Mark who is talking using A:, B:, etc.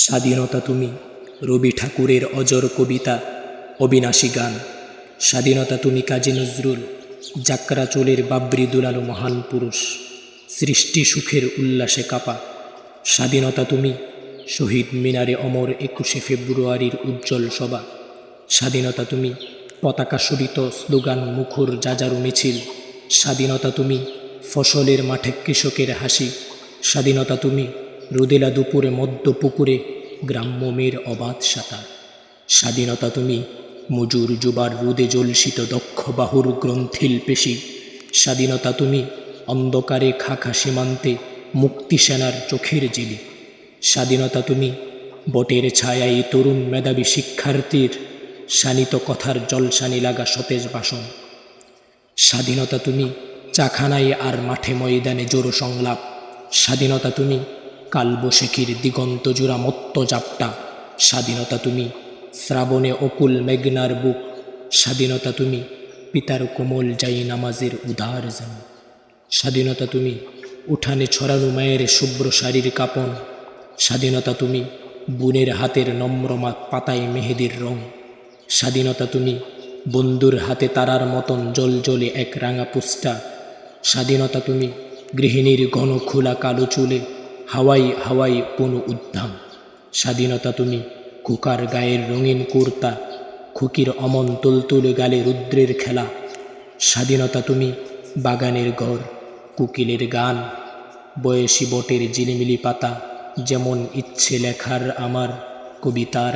A: স্বাধীনতা তুমি রবি ঠাকুরের অজর কবিতা, অবিনাশী গান। স্বাধীনতা তুমি কাজী নজরুল, যাকরা চোলের বাবরি দুলালো মহান পুরুষ, সৃষ্টি সুখের উল্লাসে কাপা। স্বাধীনতা তুমি শহীদ মিনারে অমর 21শে ফেব্রুয়ারির উজ্জ্বল সভা। স্বাধীনতা তুমি পতাকা শোভিত স্লোগান মুখর যাযারু মিছিল। স্বাধীনতা তুমি ফসলের মাঠে কৃষকের হাসি। স্বাধীনতা তুমি রোদেলা দুপুরে মধ্য পুকুরে গ্রাম্য মেয়ের অবাধ সাঁতার। স্বাধীনতা তুমি মজুর যুবার রোদে জলসিত দক্ষ বাহুর গ্রন্থিল পেশি। স্বাধীনতা তুমি অন্ধকারে খাখা সীমান্তে মুক্তিসেনার চোখের জিলি। স্বাধীনতা তুমি বটের ছায়ায় তরুণ মেধাবী শিক্ষার্থীর শানিত কথার জলসানি লাগা সতেজ ভাষণ। স্বাধীনতা তুমি চাখানায় আর মাঠে ময়দানে জোর সংলাপ। স্বাধীনতা তুমি কালবৈশাখীর দিগন্ত জোড়া মত্ত জাপটা। স্বাধীনতা তুমি শ্রাবণে অকুল মেঘনার বুক। স্বাধীনতা তুমি পিতার কোমল যাই নামাজের উদার যেন। স্বাধীনতা তুমি উঠানে ছড়ানো মায়ের শুভ্র শাড়ির কাপন। স্বাধীনতা তুমি বোনের হাতের নম্রমা পাতায় মেহেদির রং। স্বাধীনতা তুমি বন্ধুর হাতে তারার মতন জল জলে এক রাঙা পুষ্টা। স্বাধীনতা তুমি গৃহিণীর ঘন খোলা কালো চুলে হাওয়াই হাওয়াই কোনো উদ্ধাম। স্বাধীনতা তুমি খোকার গায়ের রঙিন কুর্তা, খুকির অমন তুলতুলে গালে রুদ্রের খেলা। স্বাধীনতা তুমি বাগানের ঘর, কোকিলের গান, বয়সী বটের ঝিলিমিলি পাতা, যেমন ইচ্ছে লেখার আমার কবিতার